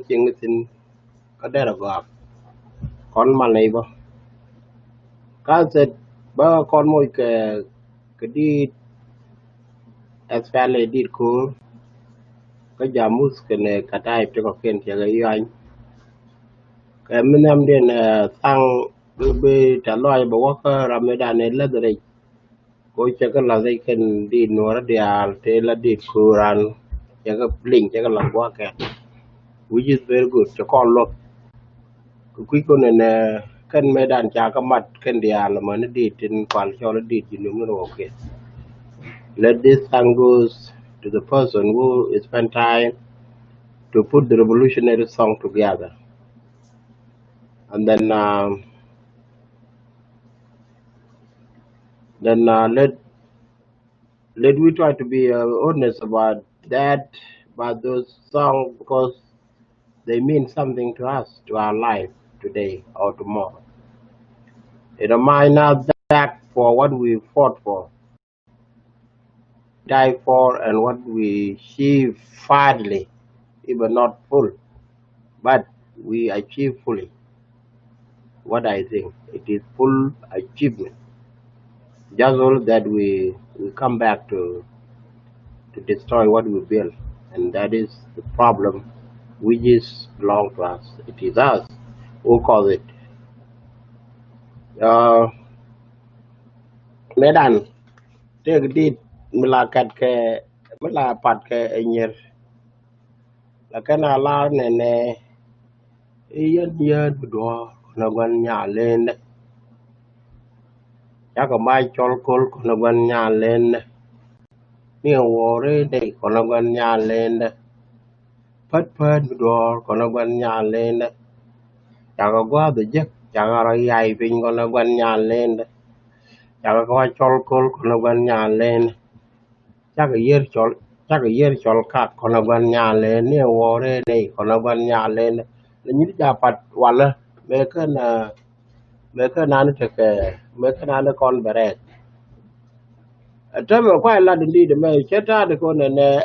chừng tin có đây là gọt con mà này bo cá sẽ ba con mồi cái đi asfale đi cô cái jamus cái này cái tai cho có khen thì cái anh cái mình làm đến tăng bị trả lời bảo cái Ramadan này là đấy cô chắc là cái khen đi nuôi dia thế là đi Quran chắc cái link chắc là quá cái which is very good cho con lo quý con này kan medan cha ka mat kan dia la man di tin kwal cho la di tin no okay let this song goes to the person who spent time to put the revolutionary song together and then let we try to be honest about that about those songs because they mean something to us to our life today or tomorrow. It reminds us back for what we fought for, died for, and what we achieved finally, even not full, but we achieved fully. What I think it is full achievement. Just all that we come back to destroy what we built, and that is the problem, which is belong to us. It is us who cause it. Medan take it melakat ke melapat ke enyer la kana la nene yen bdo na gwan nya len ya ko mai chol kol ko na gwan nya len ni wore de ko na gwan nya len pat bdo ko na gwan nya len ya ko gwa de je ya ra yai pin ko na gwan nya len ya ko chol kol ko na gwan nya len chắc cái yer chol ka kono ban nya le ne wore nei kono ban nya le ne ni ja pat wala me ka na ne ke me ka na kon bere ta me kwa la ndi de me cheta de ko ne ne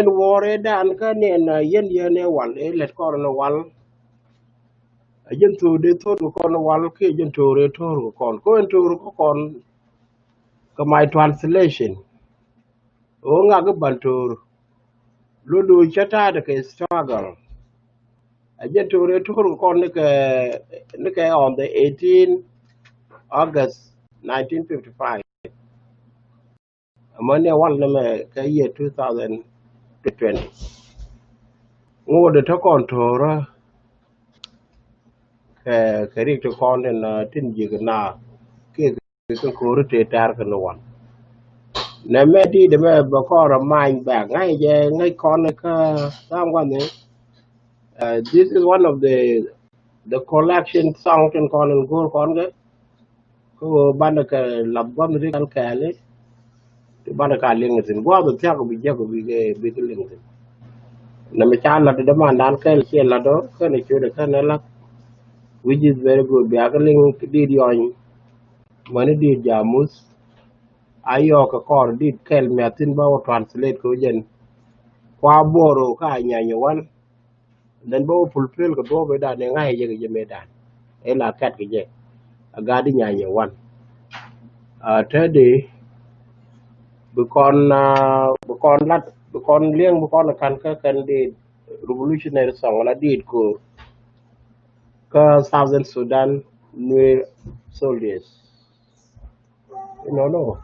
wore dan ka ne na yen ne wal e let ko no wal yen to de to ko no wal ke yen to re to ko en to ko kon ka my translation o nga ga bantur lulu chata de ke struggle aje to kon ne ke on the 18 August 1955 amane wal na me ke year 2020 ngode to kon to ra ke ri to kon na tin ji na ke ko ro te tar ka no wan na me di de me ba ko ra mind ba ngai je ngai kon ka sam wan ne this is one of the collection song can call and go con cái ko banda ka labban ri kan kale to banda ka ling tin go do ta ko bi je ko bi ke ling tin na me cha la de man dan ka che la do ka ne chu de ka na la which is very good bi aka ling di yon mani di jamus ayo ka kor di kel me tin ba translate ko jen kwa boro ka nya wan dan bo fulfill ko do be da ne ngai je me dan e la kat ke je aga di nya wan thế bữa con lát bữa con liêng bữa con là kan đi revolutionary song là đi của Southern Sudan Nuër soldiers you know no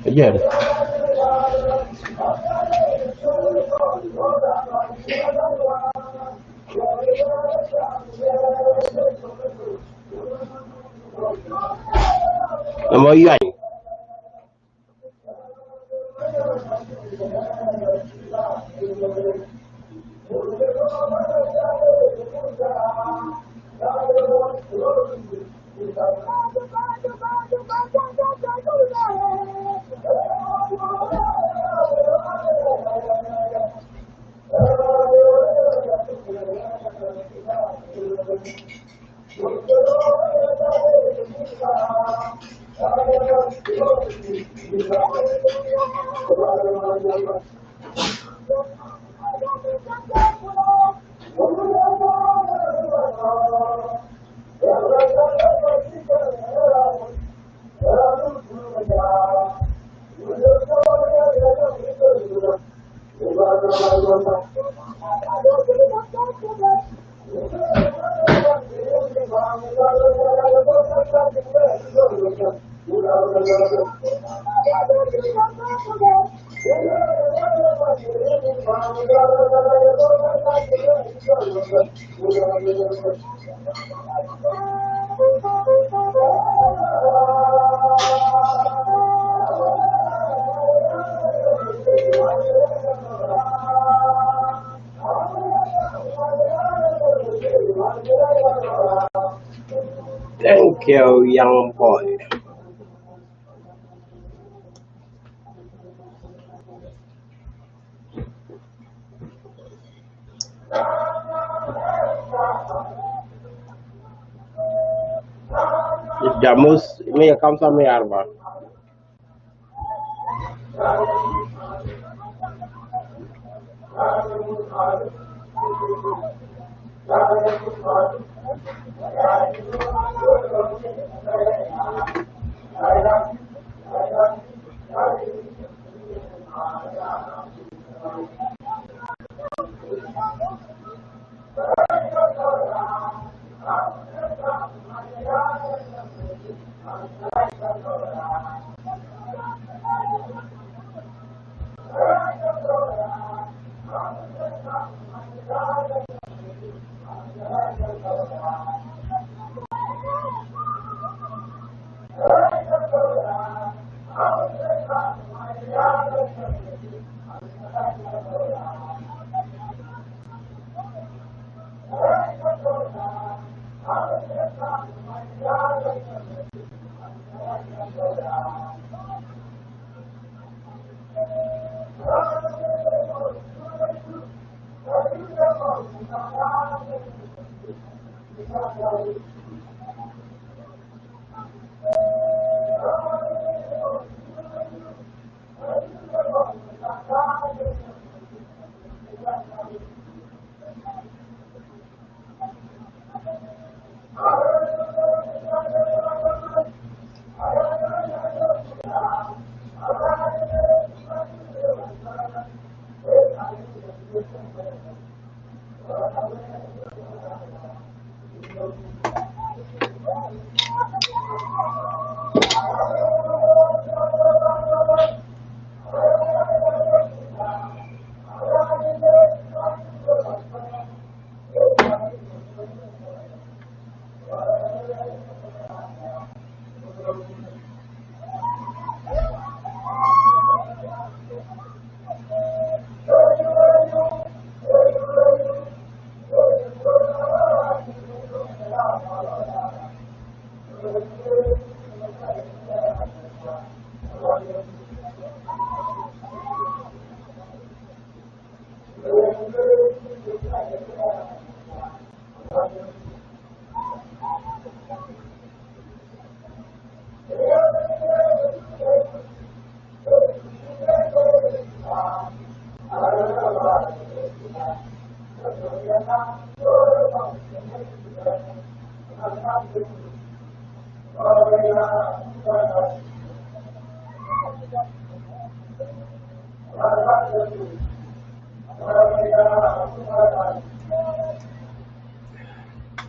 yeah là mới vậy Thank you, young boy. Jamus, me come some yarba.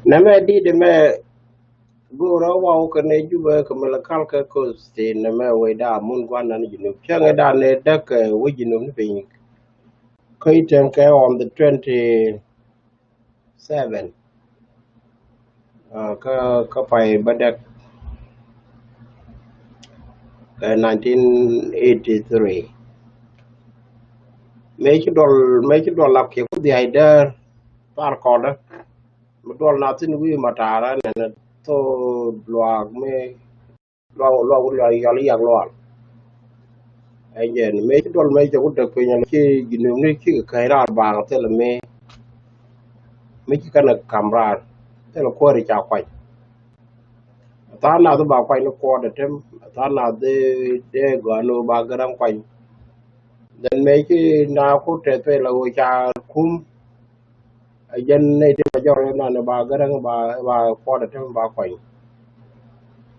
Nama di de me gura wa ka ne juba ka mala kal ka ko ste na me we da mun gwan na jinu changa da ne da ka we jinu ni pe kai tem ka on the 27 ka pai badak 1983 me chi dol lak ke ku di aider par ko da dol na tin wi matara ne to luag me lo yali yak lo ai je me chi dol me cho ku de pe nya chi jinu ni chi ka ra ba te le me chi kana kamra te lo ko ri cha kwai ta na to ba kwai no ko de tem ta na de go no ba garam kwai Then mấy cái nào có trẻ tuổi là người cha kum dân này thì bây giờ nó bà cái đang bà qua được thêm bà quay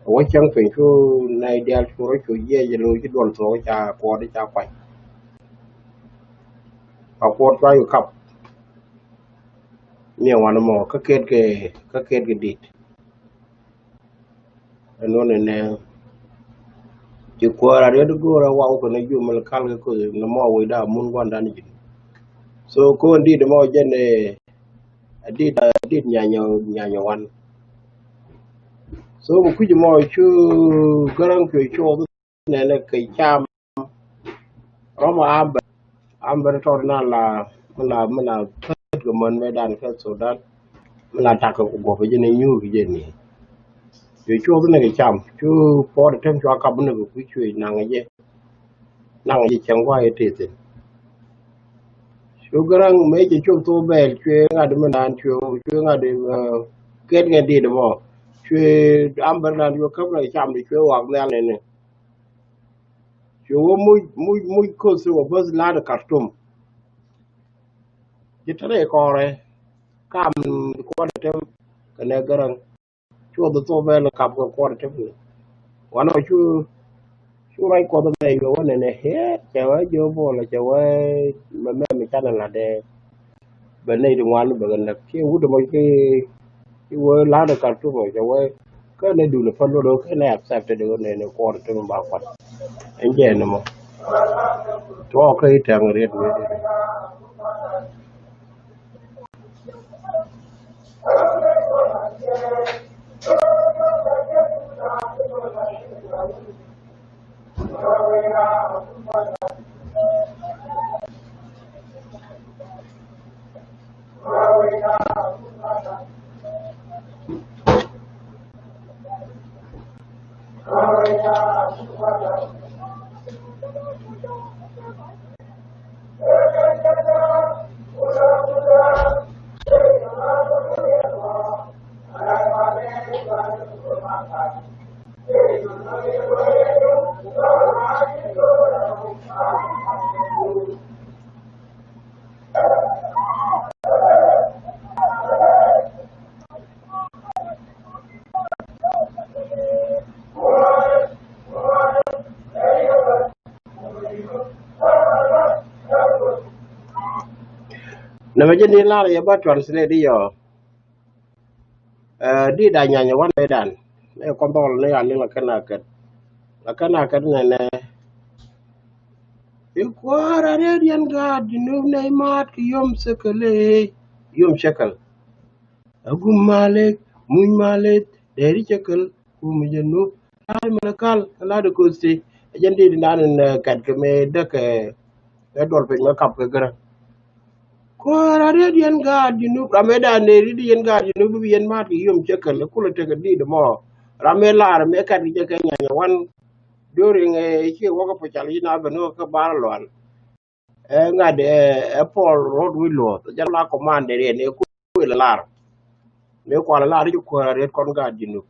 ở chẳng phải chú này đi chú rồi chú dễ giờ lối cái đoàn số cha qua đi cha quay bà qua raอยู่ขับnhiều mà nó mò các kết cái đi nó này nè chỉ qua ra đấy go ra wow cái này dù mà khal cái nó mò với đã muốn quan đàn gì so cô đi để mò dân này đi nhà nhau ăn so một cái mò chú garang cái chỗ này là cái cham Roma amber torna la thất của mình với đàn cái Sudan là taka của bộ với dân như cái gì này vì chỗ cái này chăm chú bỏ được thêm cho các bên của quý chuối nàng gì chẳng qua hết thì chú cái răng mấy cái chỗ tôi về chuối ngay đêm đàn chuối ngay đêm kết ngay đi được không chuối amber đàn chuối cấp này chăm thì chuối hoặc này này chuối muy cố sự của bớt lá được cắt tum chỉ thấy có rồi cam qua được thêm cái này cái răng chú tôi về là cặp qua được thêm quá nói chú rai qua đây cái này này hết cháu ấy vô vô là cháu ấy mà mình chắc là để bên này đúng không bên là cái út được cái lá được cắt chút rồi cháu ấy cái này đủ là phân lô cái này accept được này nó qua được thêm bảo quát anh chị em mà cho cái thằng riết na ma jeni la ya ba translate đi yo đi da nya wan dan ne ko bol ne ya le la kana kat ne ne e kwara re yan ga dinu ne mat ki yom shakal agum malik mun malik deri shakal kum jenu ay malakal la de ko sti jandi nan kat ke me de ke dol pe ma kap ke gara ko rare dien ga dinu rameda ne ri dien ga dinu bi yen mat ki yom chekal ko le te di de mo ramela me ka di ke nya wan during ke wo ko pachal ina beno ka bar lwan nga de Paul road willow ja la command de ne ko le lar ne ko la lar ko rare kon ga dinu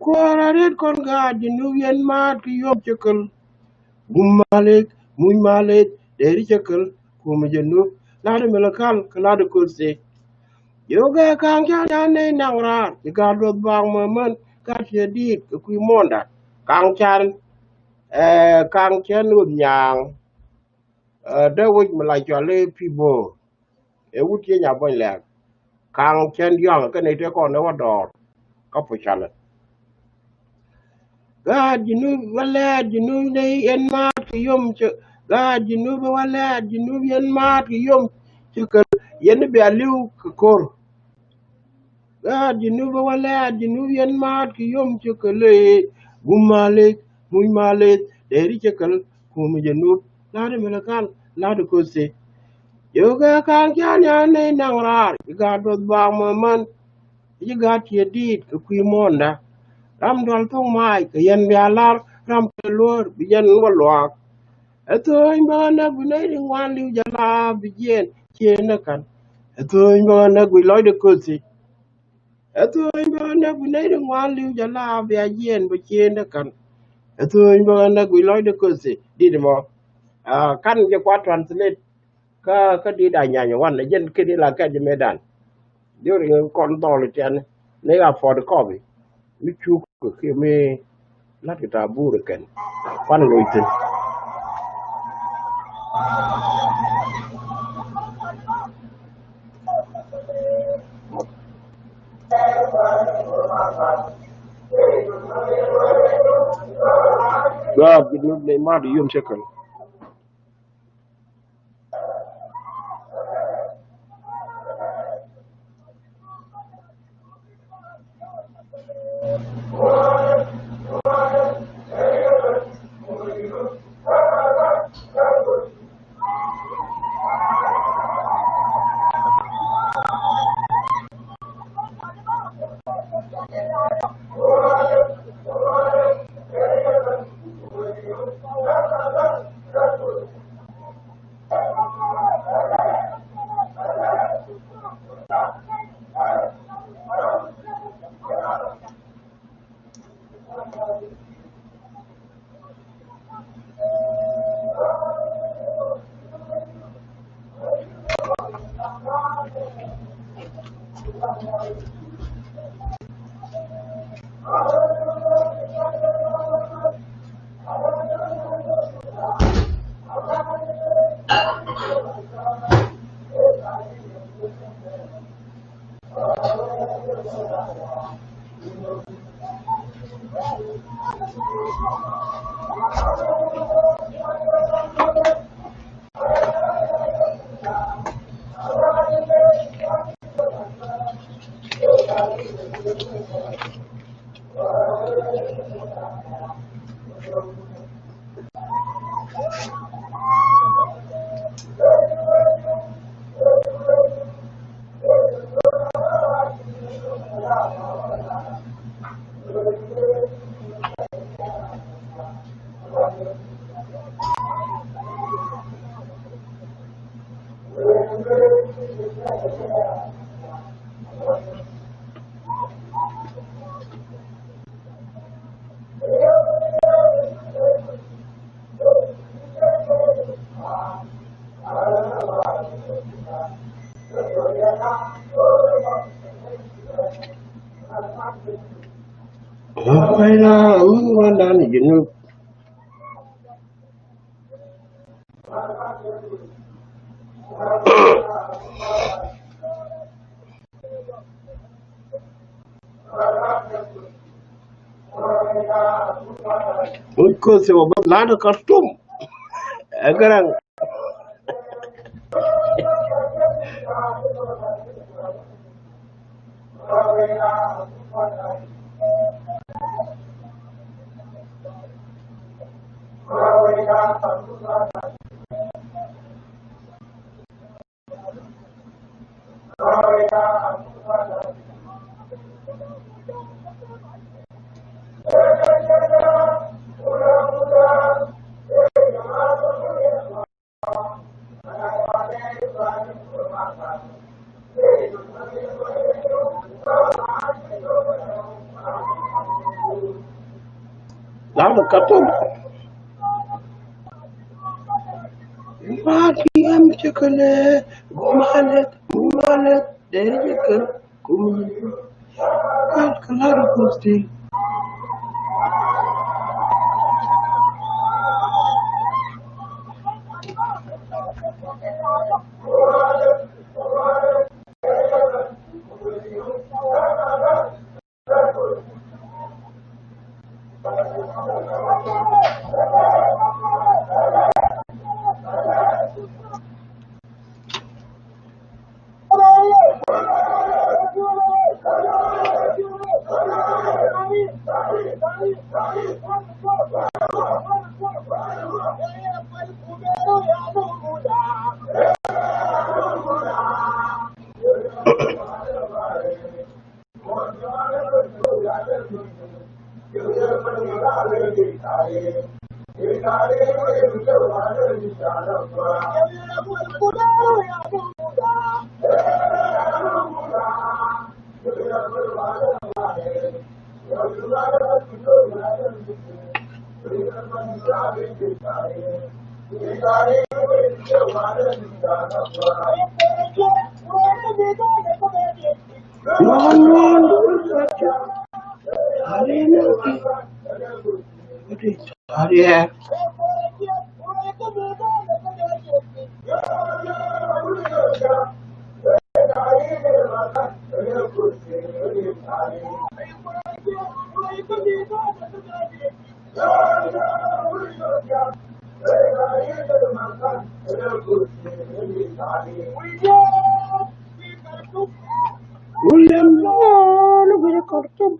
ko rare kon ga dinu yen mat ki yom chekal gum malik mun malik de ri chekal ko me jenu la de melakal kala de kursi yoga kang cha ne nang ra ga do bang ma man ka che di ku monda kang chan kang chen ud nyang de wi ma la cho le pibo e wut ye nya bon la kang chen yong ka ne te ko ne wa dor ka pu chan ga jinu wala jinu ne en ma ki yom che ga jinu wala jinu yen ma ki yom che yen be aliu kor jinuba wala jinub yen maat ki yom chekale gumale muy male deri chekal kum jinub lade melakal lade kose yoga kan kyanya ne nangrar ga dot ba man yiga tie dit ku monda ram dol tong mai ke yen bialar ram kelor biyen walwak eto imba na gunai wan liu jala biyen chena kan eto imba na guloy de kose eto imba na gunai wan liu jala biyen bo chena kan eto imba na guloy de kose di mo kan je kwa translate ka di da nya wan jen ke di la ka je medan during kon dol ten ne ga for the copy mi chu ko ke me la ta buru ken wan lo itin ga bidnu ne ma di yum chekan ai na wan dan jinu ko se wa la da kartum agaran la da kartum Mati am chakale gumale dere kan gumale kal kalar posti Yeah. William, look at the cartoon.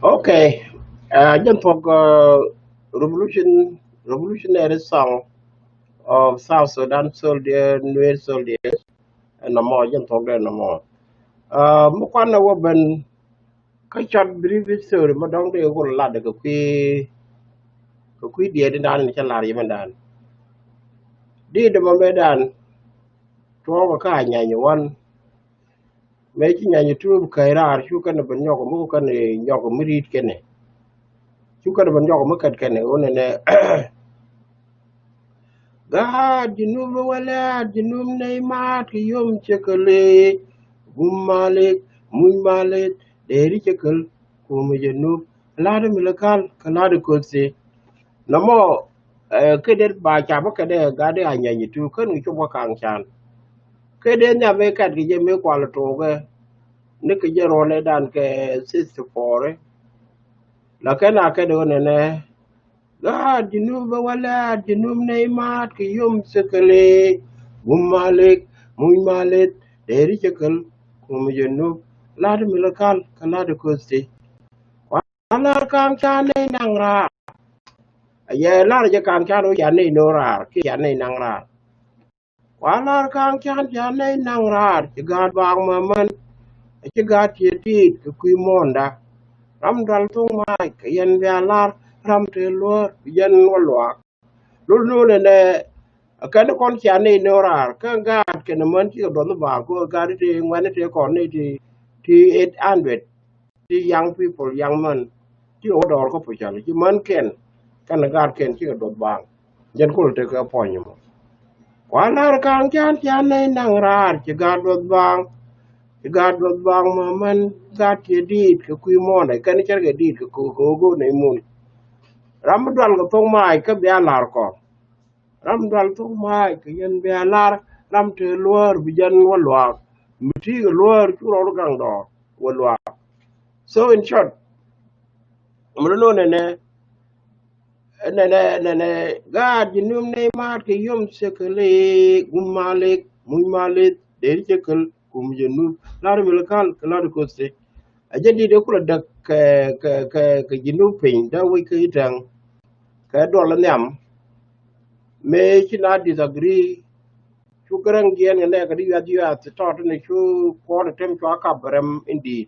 Okay, just for revolutionary song of South Sudan soldier, Nuer soldiers, and no more, just talk there no more. Mukwana woban, kachot brief story, madong de go lad, ka kui dia di dan ni chalar yemendan. Di de mamedan, tuwa ka nyanyi wan, mechi nyanyi tu kairar, shuka na ban nyoko muku kan nyoko mirit kene. Shuka na ban nyoko mukat kene, one God, jinum wala, jinum neymat, yum chekale, malik, muy malik, deri chekal, kuma jinum, lada milakal, kalada kotse. Namo, kedet ba chaba kade gade anya yitu, kan ngi chwa kang chan. Kede nya me kat ki je me kwala toge, ne ke je role dan ke 64, la kana kede onene, God, jinum wala, jinum neymat, yum chekale, malik, muy malik, deri chekal, kuma jinum, lada milakal, kalada kotse. Wala kang chan ne nang ra. Ye lar je kang chan o ya ne no ra, ki ya ne nang ra. Wala kang chan ya ne nang ra, ki gad bang ma man, ki gad ye ti ku monda. Ram dal tung mai, ki yen ya lar, ram te lor, yen walwa. Lul no ne kan kon cha ne no ra, ka gad ke ne man ki do no ba ko gad ti ngwan ti kon ne ti 800 ti young people young man ti o dor ko pu cha ki man ken kan gad ken ti do bang. Jen ko te ka ponyo. Walar kang chan chan nei nang rar ci gad bang ma man gat ye dit ke kui mon ai kan cher ge dit ke ko go nei mun ram dal go tong mai ke bia lar ko ram dal tong mai ke yen bia lar ram te luor bi jan walwa miti go luor chu ro gang do walwa. So in short, mno ne gad jinum ne mat ke yum sekele gumalik muy malit der jekel kum jenu lar milkal kala ko se ajadi de kula dak ke jinu pin da wi ke itang ka do la nyam me china disagree chu garang gen ne ka di ya to ne chu ko de tem chu aka baram indi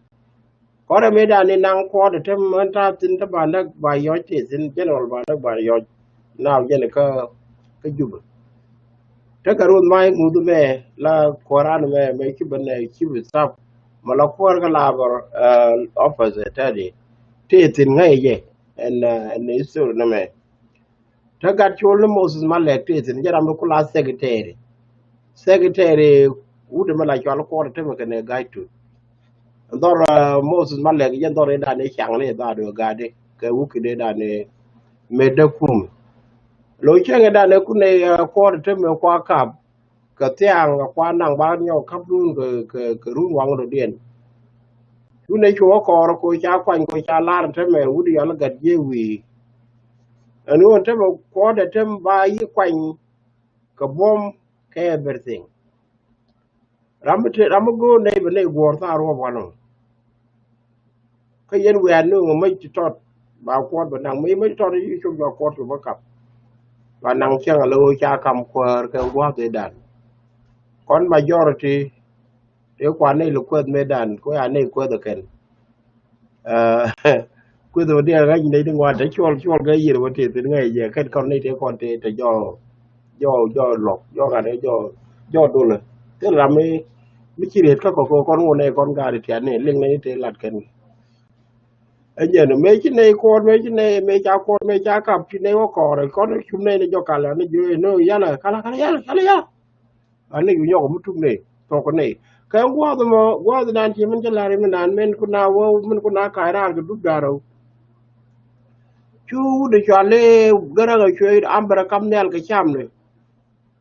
ko da me da ne nang ko de tem man ta tin ta ba dak ba yo te sin general ba dak ba yo now jene ka juba ta karun mai mudu me la koran me ki bane ki bisap mala kor ga labar office tadi tetin ngai je en isur na me ta ga chol moses malek tetin jara me kula secretary ude ma la chol ko te ma kene gai tu dor Moses ma le gen dor da ne chang le da do ga de ke u ki de da ne me de kum lo chenge da ne ku ne ko te me kwa kap ka tiang kwa nang ba nyo kap run ke run wang ro dien tu ne chu ko ko cha kwan ko cha la te me ude ya la ga je wi anu te me ko de tem ba yi kwan ka bom ke everything Ramago ne be ne go ta ro wano ka yen we anu mai ti tot ba ko ba nang mai tot yi chu ba ko ba kap ba nang chang lo cha kam kwar ka wa de dan kon majority te kwa ne lu kwet me dan ko ya ne ko de ken ku do dia ga ni de wa te chol ga yi ro te te ngai ye ken kon ne te kon te jo lok jo ga ne jo do le te la mi chi ret ka ko kon wo ne kon ga de te ne ling ne te lat ken anh giờ mấy cái này con mấy cái này mấy cha con mấy cha cặp cái này có cò rồi con chúng này cho cả là nó dưới nó giá là cả là anh này cũng nhau một chút này to con này cái qua từ đàn chị mình cho là mình đàn mình cũng nào cái ra cái đúc ra đâu chú để cho lê gara cái chơi ambra cam nel cái cham này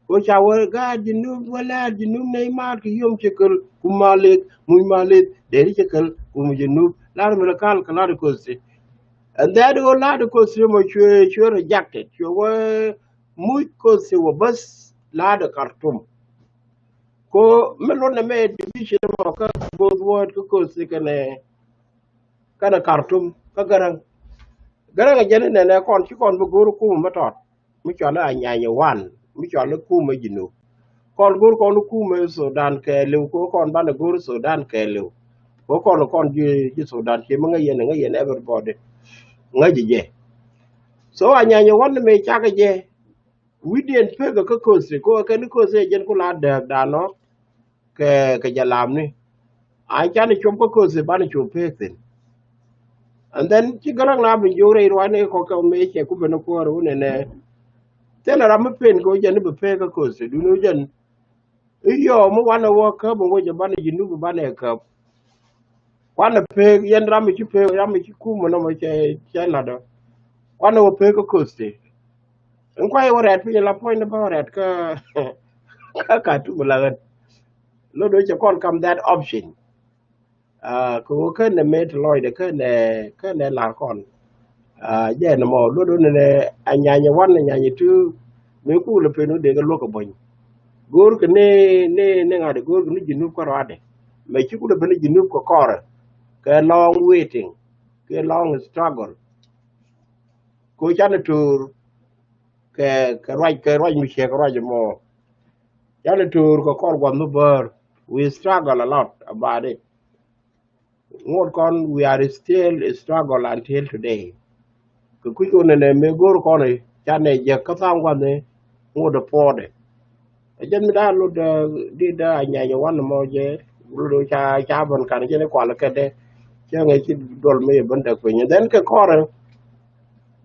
có chào ga jinub wala jinub này mà cái yom chekal kumalik muy malik để chekal kum jinub la mình kal kala ko and that all lot of consumer you rejected. You were muy consumer bus la de Khartoum. Ko melon me division mo ka both word ko kana Khartoum ka garang jene ne kon ci kon bu guru ku ma tot mi chola anya wan mi chola ku ma jinu kon gur kon ku ma Sudan ke lu ko kon ban gur Sudan ke lu ko kon ji Sudan ci ma ngayen everybody ngaji je so anya wan me cha ka je we didn't pay the cost ko ka ni ko se jen ko la da no ke jalam ni a cha ni chum ko se ba ni chum pe tin and then ci garang na bin jore ro ne ko me che ku ben ko ro ne te na ram pen ko jen be pe ko se du no jen yo mo wan wo ka bo wo je ba ni jinu ba ne ka wan pe yen ram ci pe ram ci ku mo no mo che la do wan wo pe ko se en ko ay worat fi la point ba worat ka tu la lo do che kon kam that option ko ke ne met loy de ke ne la kon je na mo lo do ne anya wan anya tu me ku le pe no de ga lo ko bon gor ke ne nga de gor ni jinu ko rade me chi ku le ben jinu ko kor ke long waiting ke long struggle ko chan tur ke raj mi che ko raj mo chan tur ko kor wan no bar we struggle a lot about it ngor kon we are still struggle until today ku ku ne me gor kon ne chan ne je ka sam wan ne ngor de pode jen mi da lu de di da nya wan mo je lu cha bon kan je ne kwa la ke de che nge chi dol me ben da ku ne den ke kor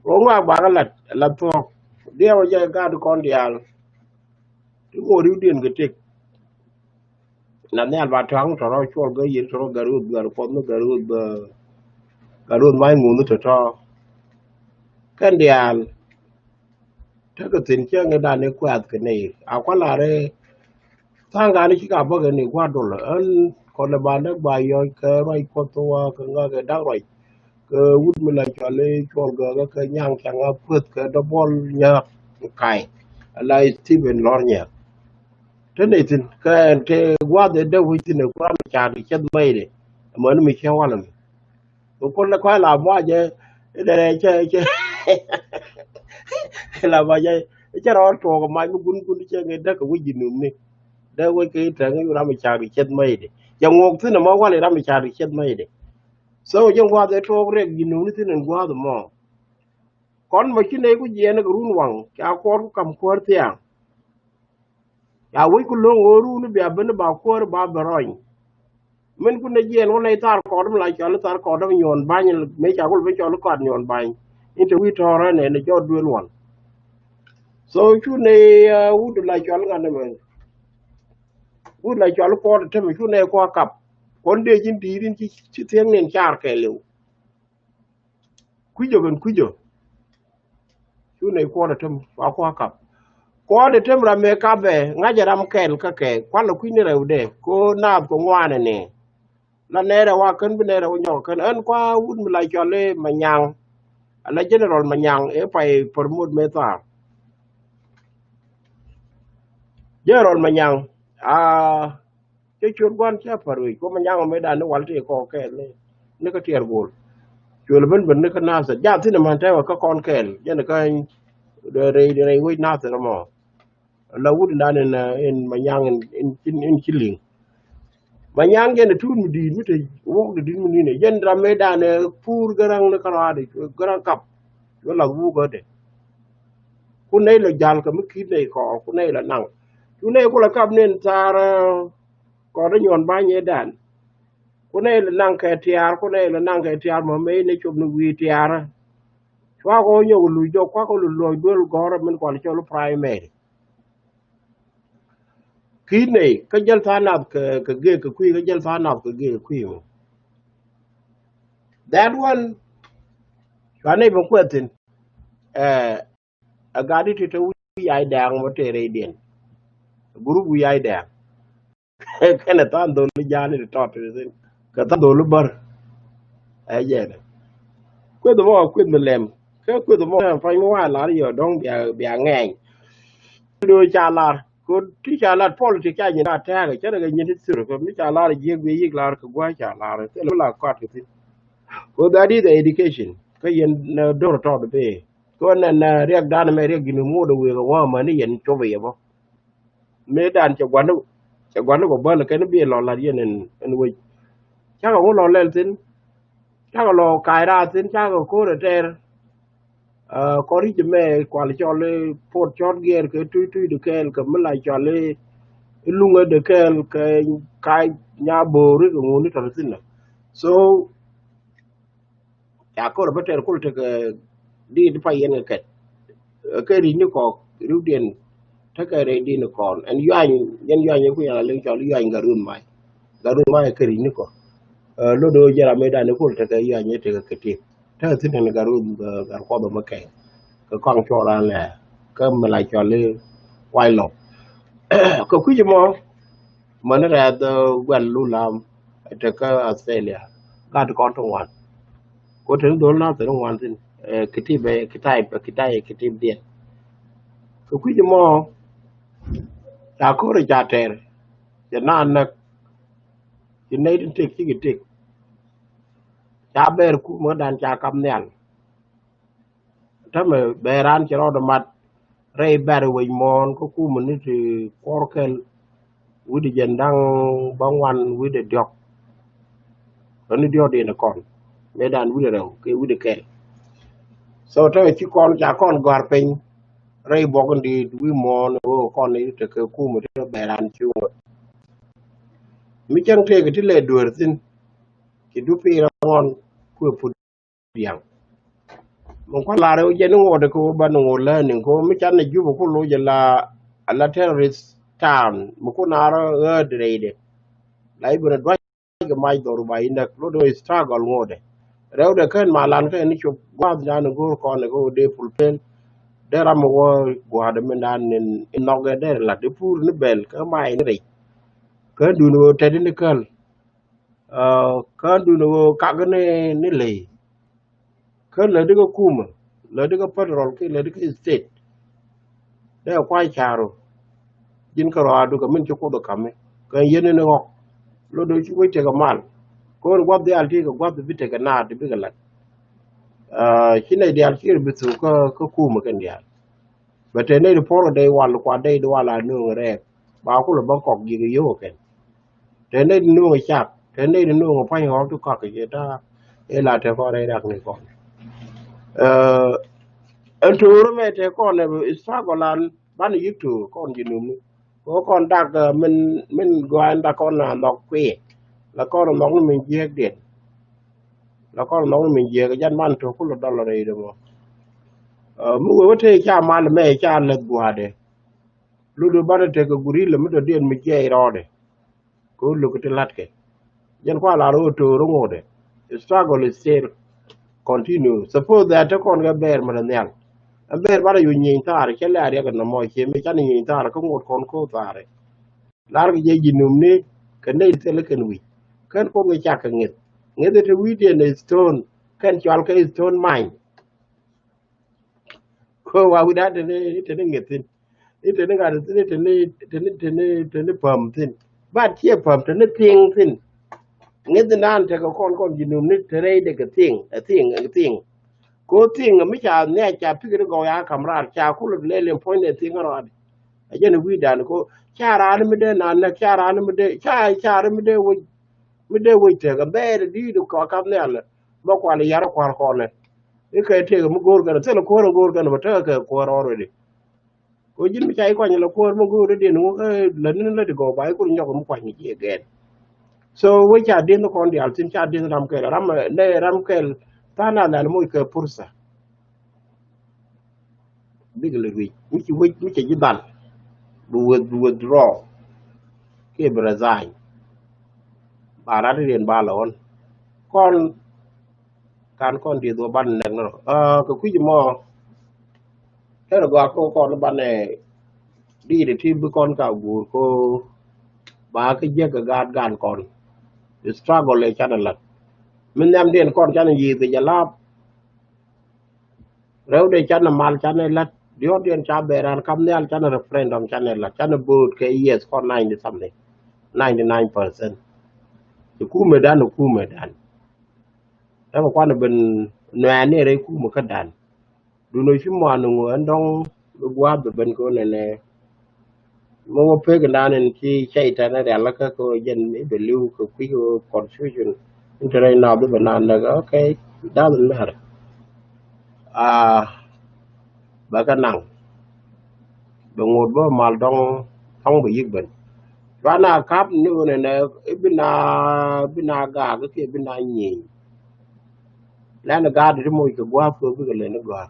o nga ba ga la to dia wa je ga du kon dial tu mo ri den ge tek na ne al ba tang to ro chol ge yin to garud gar ko no garud mai mu no to kan dial ta ko tin che nge da ne kwa ke ne a kwa la re tang ga ni chi ka bo ge ni kwa dol an ko le ba ne ba yo ke ro ko to wa ke nga ge da ro ke wut mi la chale chol ga ke nyang chang a put ke do bol nya kai la Steven Lornya thế này thì cái qua để đâu với thì qua mà trả được chết mây đấy mà nó mình theo qua làm một con là khoai làm qua chứ để chơi làm qua chơi chứ đó trò cái máy cũng cũng chơi cái đó cái gì nữa nè đâu với cái trận cái làm mình trả được chết mây đấy dòng ngọc thứ nào mà qua để làm mình trả được chết mây đấy sau dòng qua để trò cái gì nữa thì nên qua được mà còn mà cái này cái gì nó cái run quăng cái con cầm quạt tiền ya wai ku long oru ni bia ben ba ko ba baroy men ku ne jen wona tar ko dum la cho tar ko dum nyon ban me cha ko be cho ko nyon ban into wi tore ne jo duel won so chu ne u de la cho nga ne men u la cho ko te me chu ne ko kap kon de jin ti rin chi tieng nen char ke lu ku jo gan ku jo chu ne ko te wa ko kap ko de tem ra me ka be nga ja ram kel ka ke kwa lo ku ni re de ko na ko ngwa ne la ne ra wa kan bi ne ra nyo kan an kwa un la cho le manyang ala general manyang e pai promote me ta general manyang a cái chuột quan cha parui ko manyang me da no walte ko ke ne ka tier gol chuột ben ne ka na sa ja tin man ta ka kon kel je ne ka de re wi na sa mo la wud da ne in manyang in killing manyang je ne tun mi di mi te wo de din mi ne yen ra me da ne pur garang ne ka ra de garang kap yo la wu ga de ku ne la jal ka mi ki ne ko ku ne la nang ku ne ko la kap nen tar ko da nyon ba nye dan ku ne la nang ka tiar ku ne la nang ka tiar mo me ne chop nu wi tiar kwa ko nyo lu jo kwa ko lu lo dol gor men ko cho lu primary ki ne ka jal ta na ka ge ka kwi ka jal ta na ka ge kwi mo that one ka ne ba kwetin eh a gadi ti to wi ai dang mo te re den guru wi ai dang ka na ta do lu ja ni to te sin ka ta do lu bar ai je ne kwe do mo kwe me lem ka kwe do mo fa mo wa la yo dong bia ngang do cha la ko ti cha la politics cha ni na ta ga cha ga ni ti sur ko mi cha la je gbe yi la ko gwa cha la te la ko ti ko that is the education ka yen na do to be ko na na riak dan me riak ginu mu do we ko wa ma ni yen to be bo me dan cha gwan ko ba la ka ni bi lo la yen en we cha ko lo le tin cha ko lo kai ra tin cha ko re ter có đi chấm mẹ quản lý cho lê phốt chót ghê cái tui được cái cầm lại cho lê lung ở được cái nhà bồ rồi cũng muốn đi thật xin so ya có là bắt đầu có thể đi phải yên cái gì nó có ưu tiên thế cái này đi nó còn anh doanh như cái là lên cho lý doanh garun mai cái gì nó có lô đôi giờ làm mấy đàn nó có thể cái doanh như cái tiền thế thì này garun gar qua đồ mà cái con cho ra là cái mà lại cho lên quay lột có quý chứ mà nó ra quen luôn làm ở cái Australia cả con trong ngoan có thể đó là từ trong ngoan thì cái thì về cái thì điện có quý chứ mà đã có rồi trả tiền cho nên là cái này đến tiếc cái tiếc trả bè cũng mà đàn trả cầm nén thế mà bè ran cho nó mặt ray bè rồi mòn có cũng mình thì có cái với đi dân đang băng quan với đi đọc nó đi đi nó còn mấy đàn với đâu cái với đi kẹt sau đó chỉ con chả con gạt pin ray bỏ con đi với mòn con ấy thì cái khu mà nó bè ran chưa mi chẳng thể cái lệ đuổi tin cái đu pi ra ngon của phụ điang mong có là đâu dân nó ngồi được cô ban ngồi lên nhưng cô mi chẳng này giúp cô lôi giờ là terrorist town một cô nào ở đây đấy lại bữa đó cái mai đồ bài nè lúc đôi struggle ngồi đấy rồi được cái mà làm cái này chụp qua ra nó go con nó go để fulfill để làm một qua để mình ăn in nó cái đấy là để pur nó bel cái mai nó đấy cái đu nó trên nó cái đu nó các cái này nó lì cái là đứa có cum là đứa có petrol cái là đứa cái state để quay chào rồi jin ka ro adu ka min ko do kam ka yene ne ngok lo do ci ko te ka mal ko gwa de alti ko gwa de te ka na de bi ga lat kine de alti bi su ko ku ma kan dia ba te ne de poro de wal kwa de do wala no re ba ko lo ba kok gi ge yo ken te ne no ga chap te ne no ga pa ho to ka ke ta e la te ko re dak ne ko en to ro me te ko ne isa ko lan ban yitu kon ji num có con đặc mình gọi là con là lọc quỷ là con là mong mình giết điện là con mong mình giết cái dân man thuộc là dollar đây đúng không mua cái thế cha man mẹ cha lật bùa đấy lúc đó bắt được cái guri là mới được điện mình chơi rồi đấy ko lu ko latke yen kwa la ro to ro ngode the struggle is still continue suppose that kon ga ber man nyal a ber bara yu nyin tar ke la ya ga no mo che me chan nyin tar ko ngot kon ko tare lar ge je jinum ne kan ne tele kan wi kan ko ga chak nget nget te wi de ne stone kan chal ka stone mine ko wa wi da te ne nget tin ite ne ga te ne pam tin ba che pam te ne ting tin nget nan te ko kon jinum ne te re de ga ting ko ting mi cha ne cha pi go ya kamra cha ku le le point de ting ro a je ne wi dan ko cha ra ne me de na na cha ra ne me de cha ra me de wo te ga be di do ko kam ne ala mo ko le yar ko ne e ka te mo gor ga te ko ro gor ga no ta ka ko ro ro de ko jin mi cha ko ne ko mo gor de no le ne le de go ba ko nyo ko mo kwa ni je gen so we cha din ko ndi al tin cha din ram ke ta na na mo ke pursa big le which you done withdraw ke resign bara rien ba lon kon kan kon di do ban nek no ko ku mo ke ro ga ko kon ban ne di de ti bu kon ka gur ko ba ke je ga gad gan kon struggle le channel min nam den kon chan yi de jala rew de chan mal chan lat dio den cha beran kam ne al chan referendum chan la chan boot ke yes kon 90 something 99% ku me dan ta kwa na ben na ne re ku me ka dan du no shi mo anu an dong gwa be ben ko ne ne mo pe ga dan en ki chai ta na da la ka ko jen ni be lu ko ku ko confusion intere na be ban na ga okay doesn't matter ba ka nang be ngod bo mal dong thong be yik ben wana kap nu ne ne bina ga ke bina nyi la na ga de mo ko gwa ko be le na gwa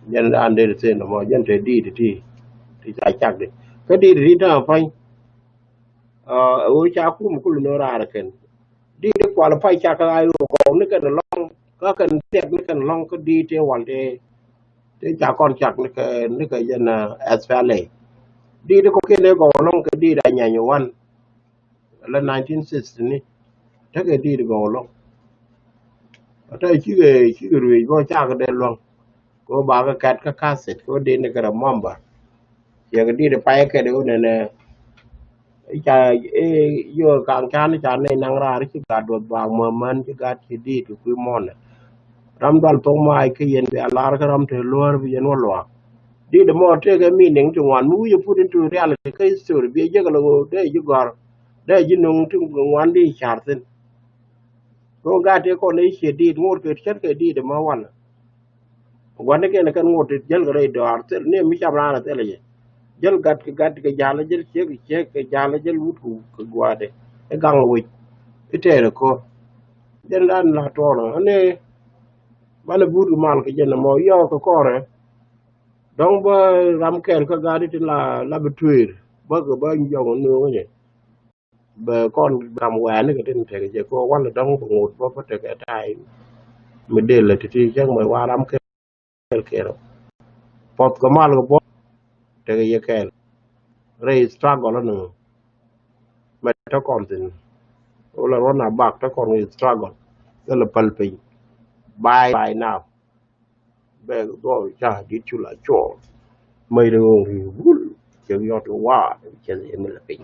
nhân an de se no mo jen te di ti cha chak de ka di ta fa o cha ku mu ku no ra ken di de kwa la fa cha ka ai ko ni ka long ka kan tek ni kan long ko di te wal te cha kon chak ni ka jen as valley di de ko ke le go long ka di da nya nyu wan la 1960 ni ta ke di de go long ta chi ge ru go cha ka de long ko ba ka kat ka cassette ko de ne ka mamba ya cái đi được phải cái điều này nè cha yo kang chan cha ne nang ra ri ga do ba ma man chi ga chi di tu ku mon ram dal to mai ke yen be alar ka ram te lor bi yen lo di de mo te ga mi ning tu wan mu you put into reality kai story bi je ga lo de ju gar de ji nung tu wan di char tin ko ga te ko ne che di ngor ke chet ke di de ma wan ke ne kan ngor te jel ga re do ar te ne mi cha ra te le jël gàtt ke jala jël ceeg ke jala jël wut ko guade e gang wi itere ko den dan la tolo ane bala budu mal ke jenna mo yo ko kore donc ba ram kel ko gadi tin la betuir ba ko ba njongo no ne ba kon ram wa ne ke tin te je ko wala dong ko ngut ba te ke tai me de la ti jang mo wa ram kel kero pot ko mal ko bo te ke ye kel re struggle no me to kon tin ola rona bak ta kon struggle la palping by now be do cha di chula cho mai de ngong ri bul che yo to wa che e me la pin